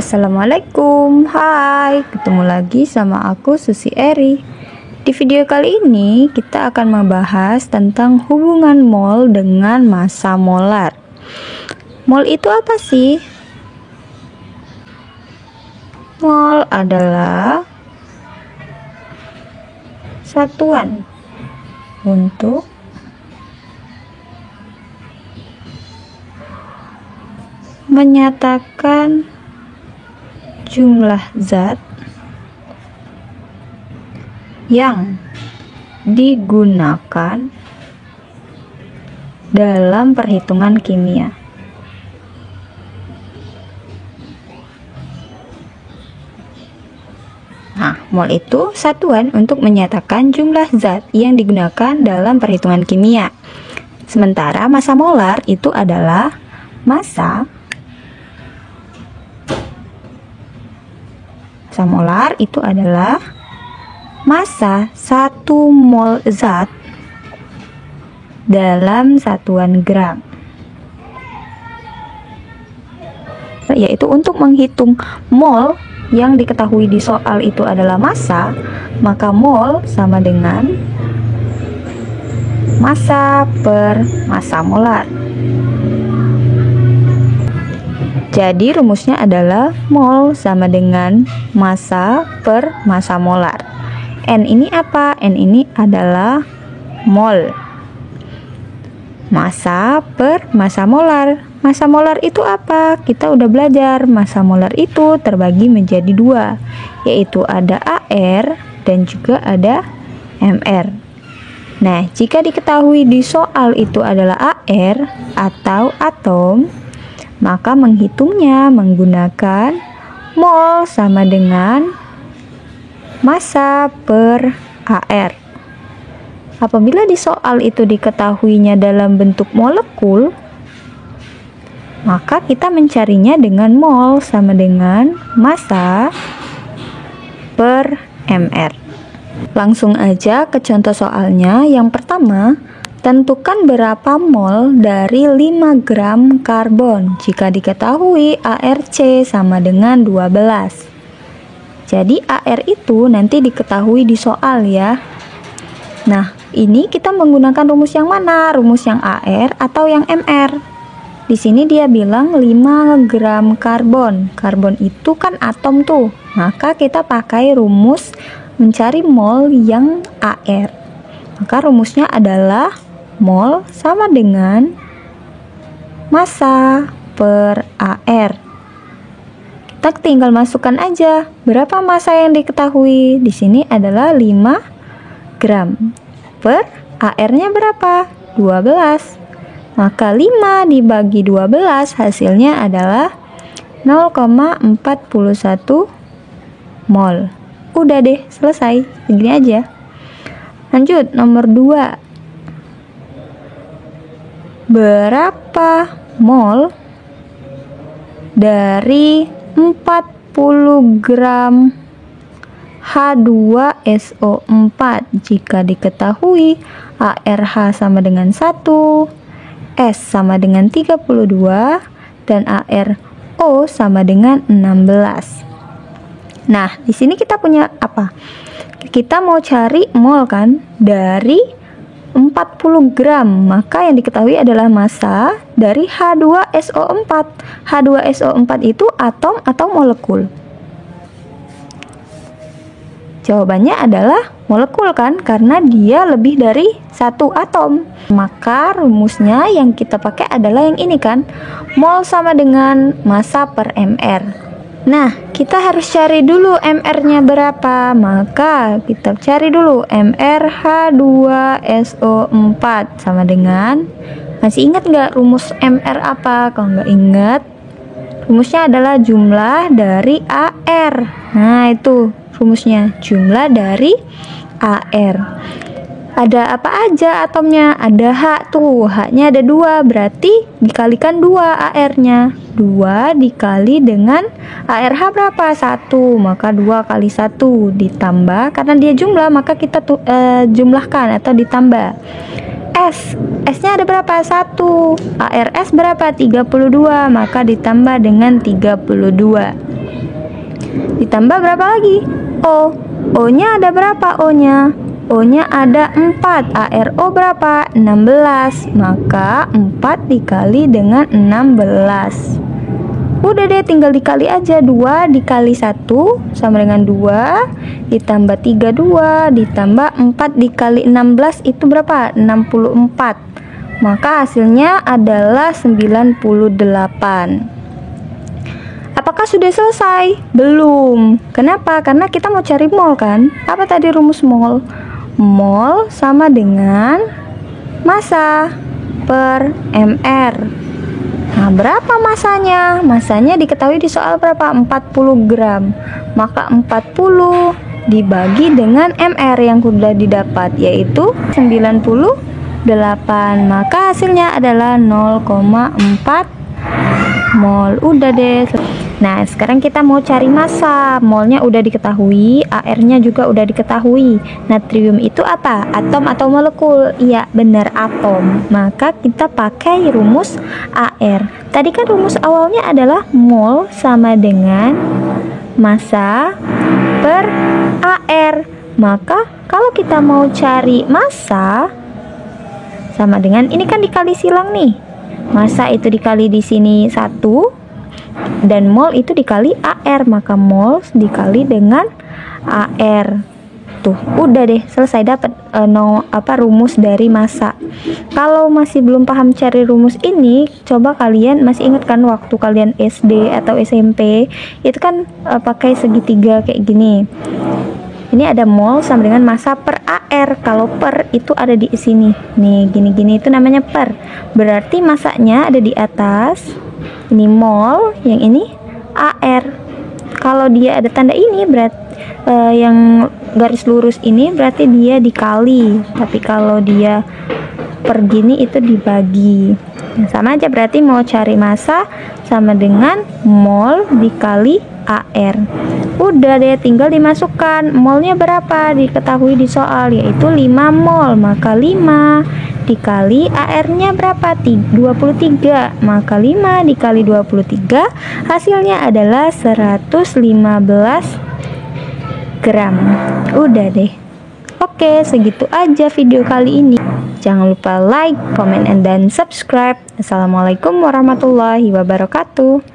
Assalamualaikum, hai, ketemu lagi sama aku Susi Eri. Di video kali ini kita akan membahas tentang hubungan mol dengan massa molar. Mol itu apa sih? Mol adalah satuan untuk menyatakan jumlah zat yang digunakan dalam perhitungan kimia. Nah, mol itu satuan untuk menyatakan jumlah zat yang digunakan dalam perhitungan kimia. Sementara massa molar itu adalah massa molar itu adalah massa 1 mol zat dalam satuan gram. Yaitu untuk menghitung mol yang diketahui di soal itu adalah massa, maka mol sama dengan massa per massa molar. Jadi rumusnya adalah mol sama dengan massa per massa molar. N ini apa? N ini adalah mol. Massa per massa molar. Massa molar itu apa? Kita udah belajar. Massa molar itu terbagi menjadi dua, yaitu ada AR dan juga ada MR. Nah, jika diketahui di soal itu adalah AR atau atom, maka menghitungnya menggunakan mol sama dengan massa per AR. Apabila di soal itu diketahuinya dalam bentuk molekul, maka kita mencarinya dengan mol sama dengan massa per mR. Langsung aja ke contoh soalnya. Yang pertama, tentukan berapa mol dari 5 gram karbon jika diketahui ARC sama dengan 12. Jadi AR itu nanti diketahui di soal ya. Nah, ini kita menggunakan rumus yang mana? Rumus yang AR atau yang MR? Di sini dia bilang 5 gram karbon. Karbon itu kan atom tuh. Maka kita pakai rumus mencari mol yang AR. Maka rumusnya adalah mol sama dengan massa per AR. Kita tinggal masukkan aja berapa massa yang diketahui. Di sini adalah 5 gram per AR-nya berapa? 12. Maka 5 dibagi 12 hasilnya adalah 0,41 mol. Udah deh, selesai. Segini aja. Lanjut, nomor 2. Berapa mol dari 40 gram H2SO4 jika diketahui ARH sama dengan 1, S sama dengan 32, dan ARO sama dengan 16. Nah, di sini kita punya apa? Kita mau cari mol kan dari 40 gram, maka yang diketahui adalah massa dari H2SO4. H2SO4 itu atom atau molekul? Jawabannya adalah molekul kan, karena dia lebih dari satu atom. Maka rumusnya yang kita pakai adalah yang ini kan, mol sama dengan massa per mR. Nah, kita harus cari dulu MR-nya berapa. Maka kita cari dulu MR H2SO4 sama dengan, masih ingat nggak rumus MR apa? Kalau nggak ingat, rumusnya adalah jumlah dari AR. Nah, itu rumusnya, jumlah dari AR. Ada apa aja atomnya? Ada H tuh, H-nya ada 2, berarti dikalikan 2 AR-nya. 2 dikali dengan ARH berapa? 1, maka 2 kali 1 ditambah, karena dia jumlah maka kita jumlahkan atau ditambah. S-nya ada berapa? 1. ARS berapa? 32, maka ditambah dengan 32. Ditambah berapa lagi? O. O-nya ada berapa O-nya? O-nya ada 4. ARO berapa? 16. Maka 4 dikali dengan 16. Udah deh, tinggal dikali aja. 2 dikali 1 sama dengan 2, ditambah 3 2, ditambah 4 dikali 16 itu berapa? 64. Maka hasilnya adalah 98. Apakah sudah selesai? Belum. Kenapa? Karena kita mau cari mol kan? Apa tadi rumus mol? Mol sama dengan massa per mr. Nah, berapa masanya? Masanya diketahui di soal berapa? 40 gram. Maka 40 dibagi dengan mr yang sudah didapat, yaitu 98. Maka hasilnya adalah 0,4 mol. Udah deh. Nah, sekarang kita mau cari massa. Molnya udah diketahui, AR-nya juga udah diketahui. Natrium itu apa? Atom atau molekul? Iya, benar, atom. Maka kita pakai rumus AR. Tadi kan rumus awalnya adalah mol sama dengan massa per AR. Maka kalau kita mau cari massa sama dengan ini kan dikali silang nih. Massa itu dikali di sini 1 dan mol itu dikali AR, maka mol dikali dengan AR. Tuh, udah deh, selesai dapat rumus dari massa. Kalau masih belum paham cari rumus ini, coba kalian masih ingat kan waktu kalian SD atau SMP itu kan pakai segitiga kayak gini. Ini ada mol sama dengan massa per AR. Kalau per itu ada di sini. Nih, gini-gini itu namanya per. Berarti massanya ada di atas. Ini mol, yang ini AR. Kalau dia ada tanda ini berarti yang garis lurus ini berarti dia dikali. Tapi kalau dia per gini itu dibagi. Nah, sama aja, berarti mau cari massa sama dengan mol dikali AR. Udah deh, tinggal dimasukkan. Molnya berapa? Diketahui di soal, yaitu 5 mol. Maka 5 dikali AR-nya berapa? 23. Maka 5 dikali 23 hasilnya adalah 115 gram. Udah deh. Oke, segitu aja video kali ini. Jangan lupa like, comment, dan subscribe. Assalamualaikum warahmatullahi wabarakatuh.